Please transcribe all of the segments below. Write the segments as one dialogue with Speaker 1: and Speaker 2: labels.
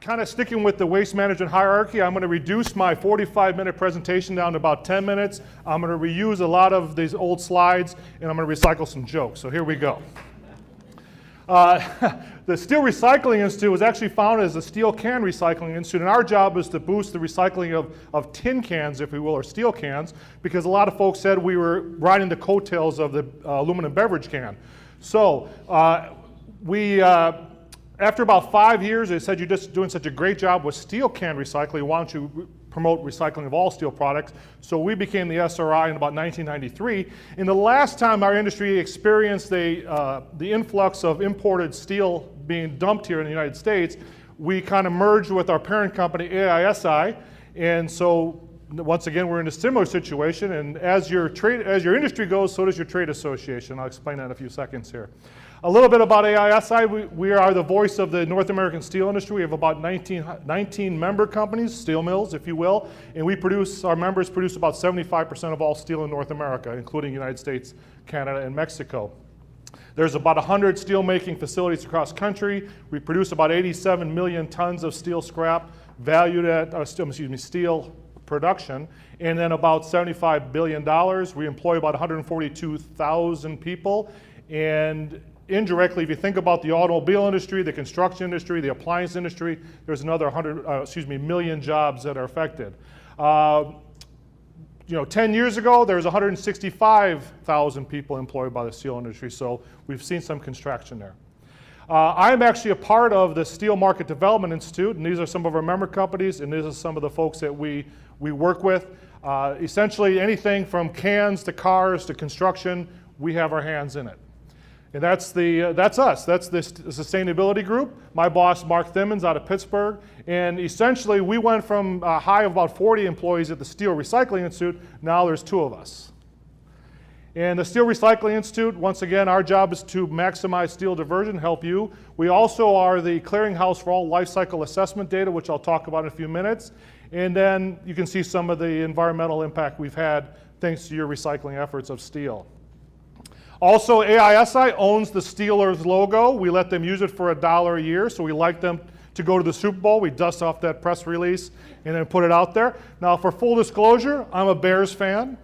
Speaker 1: kind of sticking with the waste management hierarchy, I'm going to reduce my 45-minute presentation down to about 10 minutes. I'm going to reuse a lot of these old slides, and I'm going to recycle some jokes. So here we go. The Steel Recycling Institute was actually founded as a steel can recycling institute, and our job is to boost the recycling of tin cans, if you will, or steel cans, because a lot of folks said we were riding the coattails of the aluminum beverage can. So after about 5 years, they said, you're just doing such a great job with steel can recycling, why don't you promote recycling of all steel products? So we became the SRI in about 1993. And the last time our industry experienced the influx of imported steel being dumped here in the United States, we kind of merged with our parent company, AISI. And so once again, we're in a similar situation. And as your industry goes, so does your trade association. I'll explain that in a few seconds here. A little bit about AISI. We are the voice of the North American steel industry. We have about 19 member companies, steel mills, if you will, and our members produce about 75% of all steel in North America, including the United States, Canada, and Mexico. There's about 100 steelmaking facilities across country. We produce about 87 million tons of steel scrap, valued at, steel production, and then about $75 billion. We employ about 142,000 people, and indirectly, if you think about the automobile industry, the construction industry, the appliance industry, there's another million jobs that are affected. 10 years ago, there was 165,000 people employed by the steel industry, so we've seen some contraction there. I'm actually a part of the Steel Market Development Institute, and these are some of our member companies, and these are some of the folks that we work with. Essentially, anything from cans to cars to construction, we have our hands in it. And that's us. That's the sustainability group. My boss, Mark Thimmons, out of Pittsburgh. And essentially, we went from a high of about 40 employees at the Steel Recycling Institute. Now there's 2 of us. And the Steel Recycling Institute, once again, our job is to maximize steel diversion, help you. We also are the clearinghouse for all life cycle assessment data, which I'll talk about in a few minutes. And then you can see some of the environmental impact we've had thanks to your recycling efforts of steel. Also, AISI owns the Steelers logo. We let them use it for $1 a year, so we like them to go to the Super Bowl. We dust off that press release and then put it out there. Now, for full disclosure, I'm a Bears fan.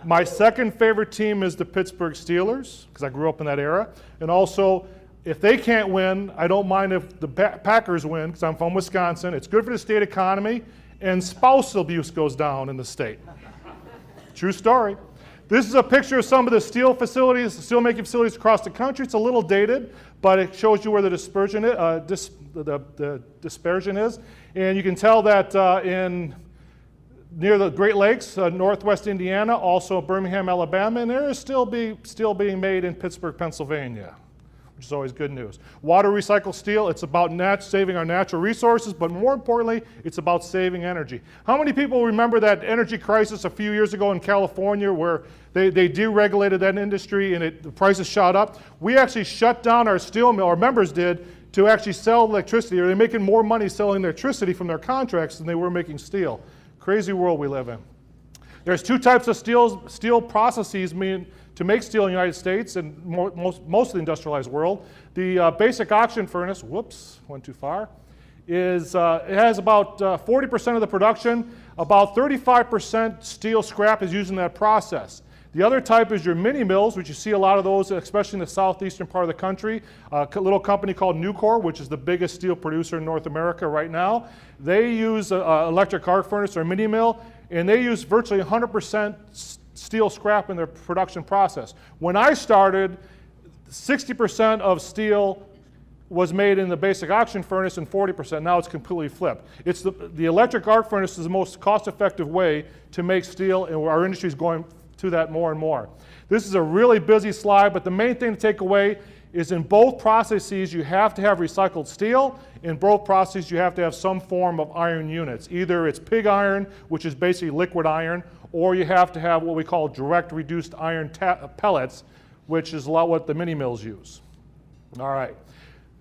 Speaker 1: My second favorite team is the Pittsburgh Steelers, because I grew up in that era. And also, if they can't win, I don't mind if the Packers win, because I'm from Wisconsin. It's good for the state economy, and spousal abuse goes down in the state. True story. This is a picture of some of the steel facilities, steelmaking facilities across the country. It's a little dated, but it shows you where the dispersion is. The dispersion is. And you can tell that near the Great Lakes, northwest Indiana, also Birmingham, Alabama, and there is still being made in Pittsburgh, Pennsylvania, which is always good news. Water recycled steel, it's about saving our natural resources, but more importantly, it's about saving energy. How many people remember that energy crisis a few years ago in California where they deregulated that industry and the prices shot up? We actually shut down our steel mill, our members did, to actually sell electricity. They're making more money selling electricity from their contracts than they were making steel. Crazy world we live in. There's 2 types of steel processes to make steel in the United States and most of the industrialized world. The basic oxygen furnace, whoops, went too far, it has about 40% of the production. About 35% steel scrap is used in that process. The other type is your mini mills, which you see a lot of those, especially in the southeastern part of the country. A little company called Nucor, which is the biggest steel producer in North America right now. They use an electric arc furnace or mini mill, and they use virtually 100% steel scrap in their production process. When I started, 60% of steel was made in the basic oxygen furnace and 40%. Now it's completely flipped. It's the electric arc furnace is the most cost-effective way to make steel, and our industry is going to that more and more. This is a really busy slide, but the main thing to take away is in both processes you have to have recycled steel. In both processes you have to have some form of iron units. Either it's pig iron, which is basically liquid iron, or you have to have what we call direct reduced iron pellets, which is a lot what the mini mills use. All right.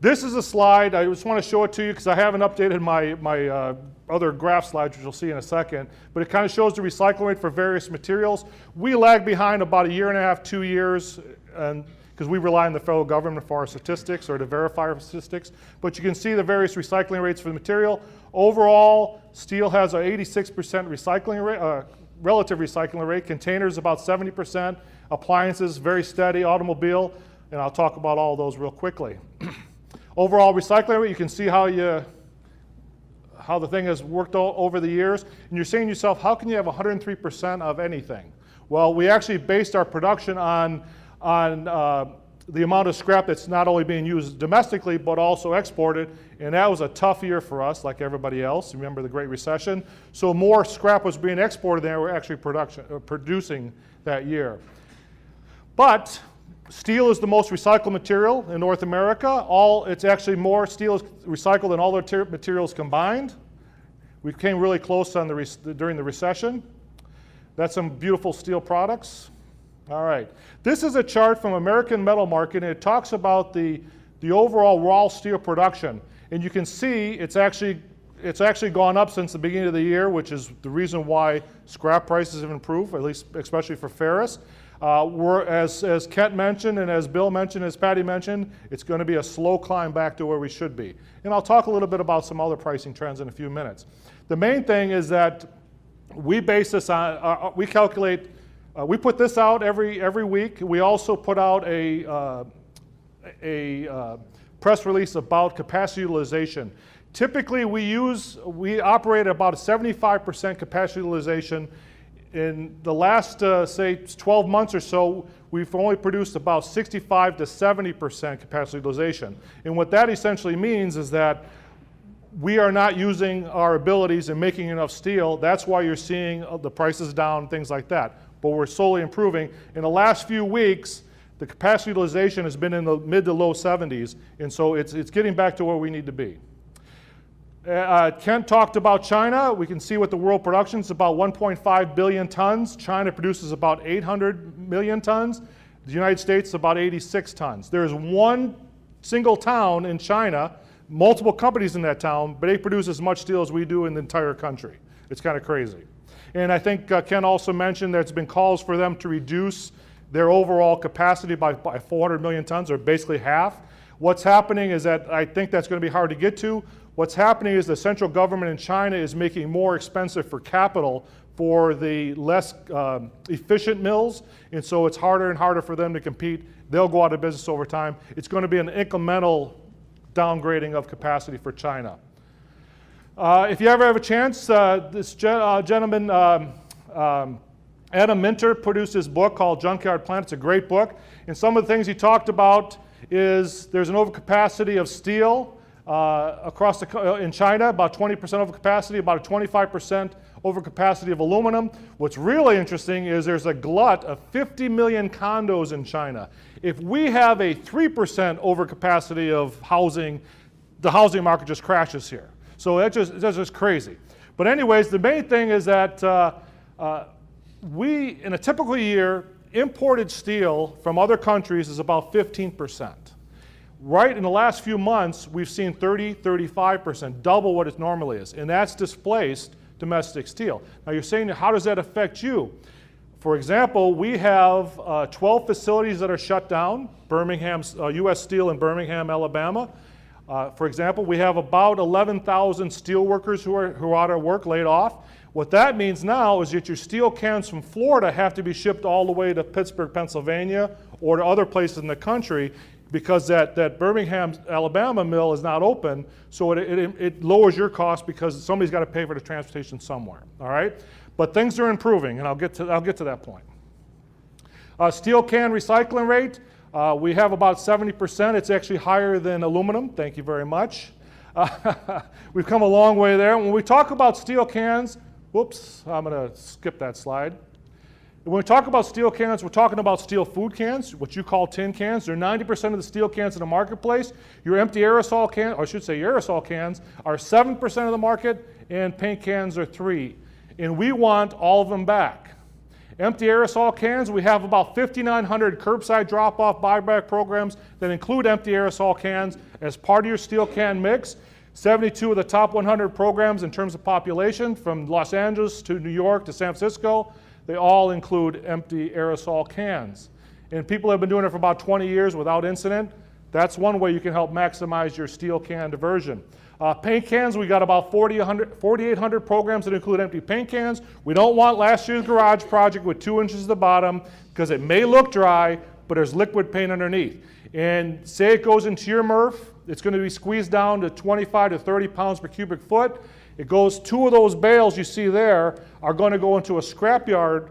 Speaker 1: This is a slide, I just want to show it to you because I haven't updated my other graph slides, which you'll see in a second, but it kind of shows the recycling rate for various materials. We lag behind about 1.5 years, 2 years because we rely on the federal government for our statistics or to verify our statistics. But you can see the various recycling rates for the material. Overall, steel has an 86% recycling rate, relative recycling rate. Containers about 70%. Appliances very steady. Automobile, and I'll talk about all of those real quickly. Overall recycling rate, you can see how the thing has worked over the years. And you're saying to yourself, how can you have 103% of anything? Well, we actually based our production on the amount of scrap that's not only being used domestically, but also exported. And that was a tough year for us, like everybody else. Remember the Great Recession? So more scrap was being exported than we were actually producing that year. But steel is the most recycled material in North America. It's actually more steel is recycled than all the materials combined. We came really close during the recession. That's some beautiful steel products. All right. This is a chart from American Metal Market, and it talks about the overall raw steel production. And you can see it's actually gone up since the beginning of the year, which is the reason why scrap prices have improved, at least especially for ferrous. As Kent mentioned, and as Bill mentioned, as Patty mentioned, it's going to be a slow climb back to where we should be. And I'll talk a little bit about some other pricing trends in a few minutes. The main thing is that we base this on, we calculate, we put this out every week. We also put out a press release about capacity utilization. Typically, we operate at about a 75% capacity utilization. In the last, say, 12 months or so, we've only produced about 65 to 70% capacity utilization. And what that essentially means is that we are not using our abilities and making enough steel. That's why you're seeing the prices down, things like that. But we're slowly improving. In the last few weeks, the capacity utilization has been in the mid to low 70s, and so it's getting back to where we need to be. Kent talked about China. We can see what the world production is, about 1.5 billion tons. China produces about 800 million tons. The United States about 86 tons. There's one single town in China, multiple companies in that town, but they produce as much steel as we do in the entire country. It's kind of crazy. And I think Ken also mentioned there's been calls for them to reduce their overall capacity by 400 million tons, or basically half. What's happening is that I think that's going to be hard to get to. What's happening is the central government in China is making more expensive for capital for the less efficient mills, and so it's harder and harder for them to compete. They'll go out of business over time. It's going to be an incremental downgrading of capacity for China. If you ever have a chance, this gentleman, Adam Minter, produced this book called Junkyard Planet. It's a great book, and some of the things he talked about is there's an overcapacity of steel in China, about 20% overcapacity, about a 25% overcapacity of aluminum. What's really interesting is there's a glut of 50 million condos in China. If we have a 3% overcapacity of housing, the housing market just crashes here. So that's just crazy. But anyways, the main thing is that we, in a typical year, imported steel from other countries is about 15%. Right in the last few months, we've seen 30, 35%, double what it normally is, and that's displaced domestic steel. Now you're saying, how does that affect you? For example, we have 12 facilities that are shut down, U.S. Steel in Birmingham, Alabama. For example, we have about 11,000 steel workers who are out of work, laid off. What that means now is that your steel cans from Florida have to be shipped all the way to Pittsburgh, Pennsylvania, or to other places in the country, because that Birmingham, Alabama mill is not open, so it lowers your cost because somebody's got to pay for the transportation somewhere. All right, but things are improving, and I'll get to that point. Steel can recycling rate, we have about 70%. It's actually higher than aluminum. Thank you very much. We've come a long way there. When we talk about steel cans, whoops, I'm going to skip that slide. When we talk about steel cans, we're talking about steel food cans, what you call tin cans. They're 90% of the steel cans in the marketplace. Your empty aerosol cans, or I should say your aerosol cans, are 7% of the market, and paint cans are 3%. And we want all of them back. Empty aerosol cans, we have about 5,900 curbside drop-off buyback programs that include empty aerosol cans as part of your steel can mix. 72 of the top 100 programs in terms of population, from Los Angeles to New York to San Francisco, they all include empty aerosol cans. and people have been doing it for about 20 years without incident. That's one way you can help maximize your steel can diversion. Paint cans, we got about 4,800 programs that include empty paint cans. We don't want last year's garage project with 2 inches at the bottom because it may look dry, but there's liquid paint underneath. And say it goes into your MRF, it's going to be squeezed down to 25 to 30 pounds per cubic foot. It goes, 2 of those bales you see there are going to go into a scrapyard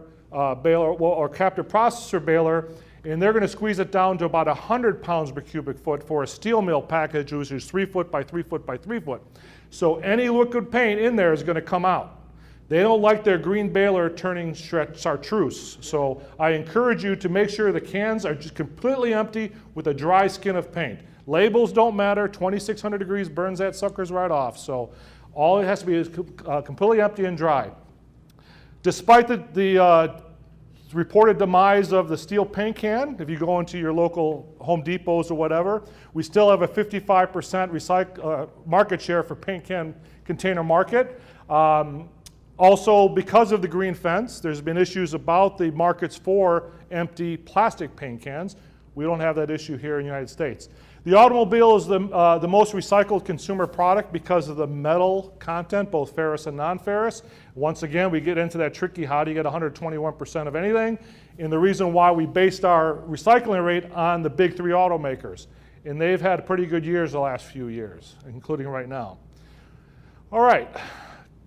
Speaker 1: baler or captive processor baler, and they're going to squeeze it down to about 100 pounds per cubic foot for a steel mill package, which is 3 foot by 3 foot by 3 foot. So any liquid paint in there is going to come out. They don't like their green baler turning chartreuse. So I encourage you to make sure the cans are just completely empty with a dry skin of paint. Labels don't matter. 2,600 degrees burns that suckers right off. So all it has to be is completely empty and dry. Despite the reported demise of the steel paint can, if you go into your local Home Depots or whatever, we still have a 55% market share for paint can container market. Also, because of the green fence, there's been issues about the markets for empty plastic paint cans. We don't have that issue here in the United States. The automobile is the most recycled consumer product because of the metal content, both ferrous and non-ferrous. Once again, we get into that tricky, how do you get 121% of anything? And the reason why we based our recycling rate on the big 3 automakers. And they've had pretty good years the last few years, including right now. All right.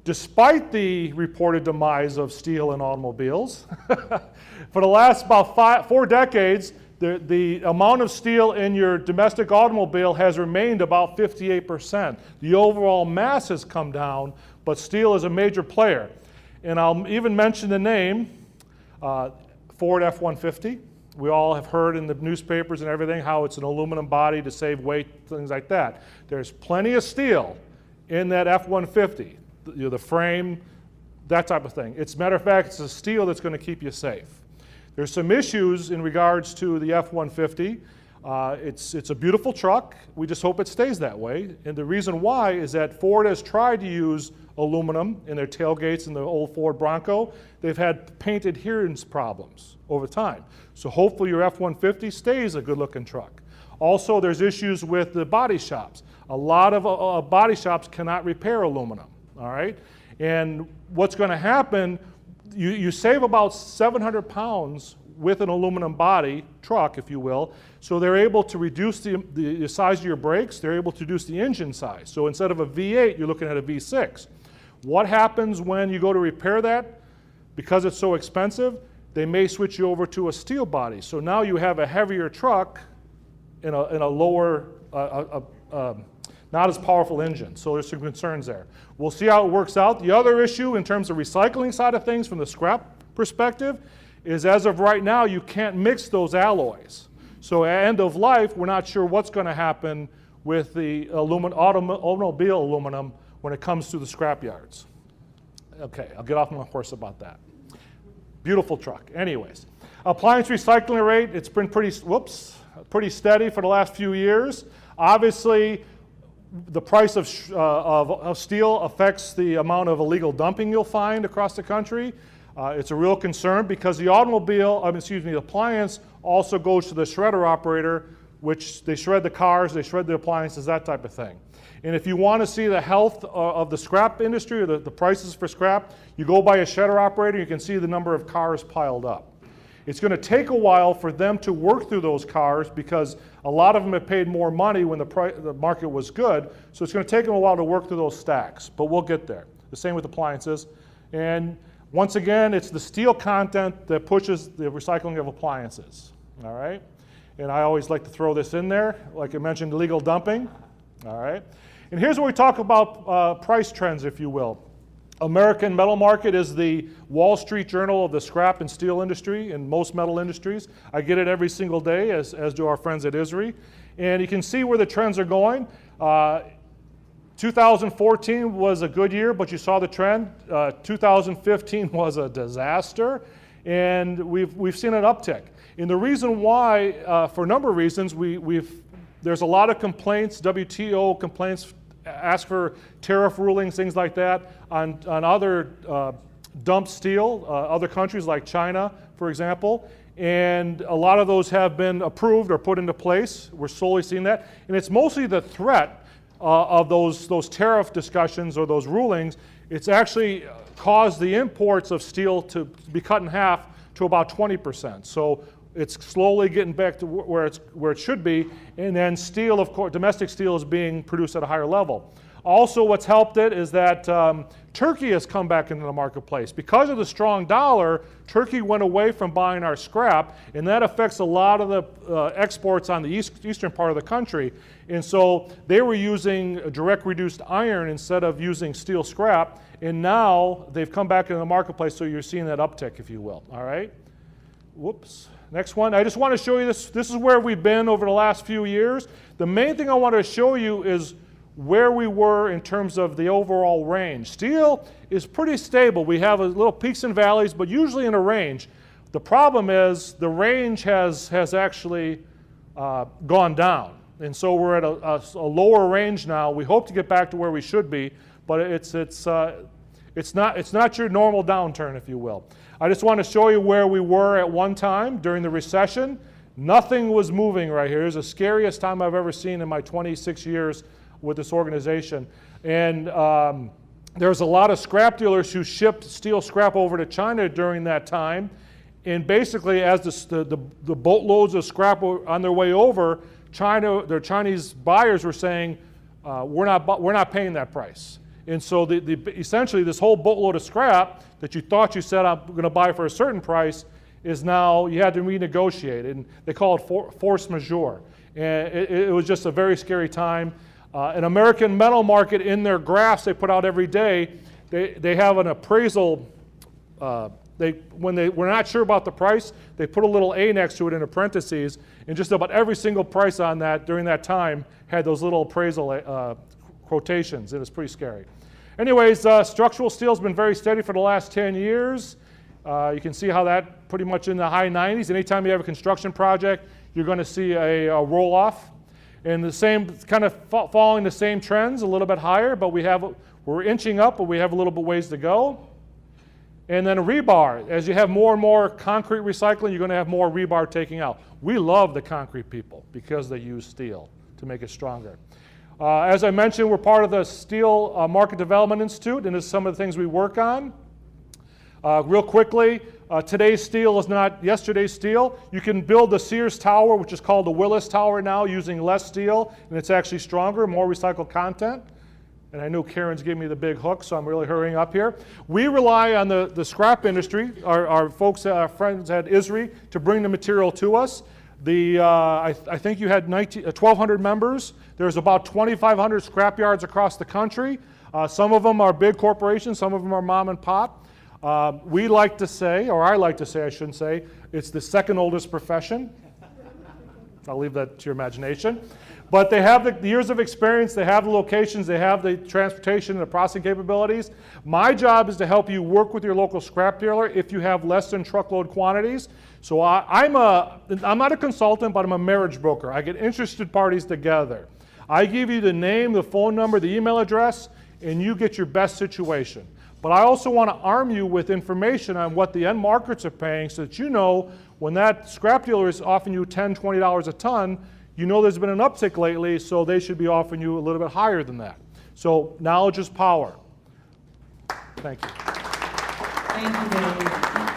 Speaker 1: Despite the reported demise of steel in automobiles, for the last about 4 decades, the amount of steel in your domestic automobile has remained about 58%. The overall mass has come down, but steel is a major player. And I'll even mention the name, Ford F-150. We all have heard in the newspapers and everything how it's an aluminum body to save weight, things like that. There's plenty of steel in that F-150. The frame, that type of thing. As a matter of fact, it's the steel that's going to keep you safe. There's some issues in regards to the F-150. It's a beautiful truck. We just hope it stays that way. And the reason why is that Ford has tried to use aluminum in their tailgates in the old Ford Bronco. They've had paint adherence problems over time. So hopefully your F-150 stays a good-looking truck. Also, there's issues with the body shops. A lot of body shops cannot repair aluminum. All right, and what's going to happen, you save about 700 pounds with an aluminum body truck, if you will, so they're able to reduce the size of your brakes, they're able to reduce the engine size. So instead of a V8, you're looking at a V6. What happens when you go to repair that? Because it's so expensive, they may switch you over to a steel body. So now you have a heavier truck in a lower, not as powerful engine, so there's some concerns there. We'll see how it works out. The other issue in terms of recycling side of things from the scrap perspective is as of right now, you can't mix those alloys. So at end of life, we're not sure what's going to happen with the automobile aluminum when it comes to the scrap yards. Okay, I'll get off my horse about that. Beautiful truck. Anyways, appliance recycling rate, it's been pretty steady for the last few years. Obviously, the price of steel affects the amount of illegal dumping you'll find across the country. It's a real concern because the the appliance also goes to the shredder operator, which they shred the cars, they shred the appliances, that type of thing. And if you want to see the health of the scrap industry or the prices for scrap, you go by a shredder operator, you can see the number of cars piled up. It's going to take a while for them to work through those cars because a lot of them have paid more money when the market was good, so it's going to take them a while to work through those stacks, but we'll get there. The same with appliances. And once again, it's the steel content that pushes the recycling of appliances, all right? And I always like to throw this in there, like I mentioned, illegal dumping, all right? And here's where we talk about price trends, if you will. American Metal Market is the Wall Street Journal of the scrap and steel industry and most metal industries. I get it every single day, as do our friends at ISRI. And you can see where the trends are going. 2014 was a good year, but you saw the trend. 2015 was a disaster, and we've seen an uptick. And the reason why, for a number of reasons, there's a lot of complaints, WTO complaints, ask for tariff rulings, things like that, on other dumped steel, other countries like China, for example. and a lot of those have been approved or put into place. We're slowly seeing that, and it's mostly the threat of those tariff discussions or those rulings. It's actually caused the imports of steel to be cut in half to about 20%. So it's slowly getting back to where it should be, and then steel, of course, domestic steel is being produced at a higher level. Also, what's helped it is that Turkey has come back into the marketplace. Because of the strong dollar, Turkey went away from buying our scrap, and that affects a lot of the exports on the eastern part of the country. And so they were using direct reduced iron instead of using steel scrap, and now they've come back into the marketplace, so you're seeing that uptick, if you will. All right? Whoops. Next one. I just want to show you this. This is where we've been over the last few years. The main thing I want to show you is where we were in terms of the overall range. Steel is pretty stable. We have a little peaks and valleys, but usually in a range. The problem is the range has actually gone down. And so we're at a lower range now. We hope to get back to where we should be, but it's not your normal downturn, if you will. I just want to show you where we were at one time during the recession. Nothing was moving right here. It was the scariest time I've ever seen in my 26 years with this organization. And there's a lot of scrap dealers who shipped steel scrap over to China during that time. And basically, as the boatloads of scrap were on their way over, their Chinese buyers were saying, we're not paying that price. And so essentially this whole boatload of scrap that you thought you said I'm going to buy for a certain price is now, you had to renegotiate. And they call it force majeure. And it was just a very scary time. An American metal market, in their graphs they put out every day, they have an appraisal. When they were not sure about the price, they put a little A next to it in parentheses, and just about every single price on that during that time had those little appraisal quotations. It was pretty scary. Anyways, structural steel has been very steady for the last 10 years. You can see how that pretty much in the high 90s. Anytime you have a construction project, you're going to see a roll-off. And the same, kind of following the same trends, a little bit higher, but we're inching up, but we have a little bit ways to go. And then rebar. As you have more and more concrete recycling, you're going to have more rebar taking out. We love the concrete people because they use steel to make it stronger. As I mentioned, we're part of the Steel Market Development Institute, and this is some of the things we work on. Real quickly, today's steel is not yesterday's steel. You can build the Sears Tower, which is called the Willis Tower now, using less steel, and it's actually stronger, more recycled content. And I know Karen's giving me the big hook, so I'm really hurrying up here. We rely on the scrap industry, our folks, our friends at ISRI, to bring the material to us. I think you had 1,200 members. There's about 2,500 scrap yards across the country. Some of them are big corporations, some of them are mom and pop. We like to say, or I like to say, I shouldn't say, it's the second oldest profession. I'll leave that to your imagination. But they have the years of experience, they have the locations, they have the transportation and the processing capabilities. My job is to help you work with your local scrap dealer if you have less than truckload quantities. So I'm not a consultant, but I'm a marriage broker. I get interested parties together. I give you the name, the phone number, the email address, and you get your best situation. But I also want to arm you with information on what the end markets are paying so that you know when that scrap dealer is offering you $10, $20 a ton, you know there's been an uptick lately, so they should be offering you a little bit higher than that. So knowledge is power. Thank you.
Speaker 2: Thank you, Dave.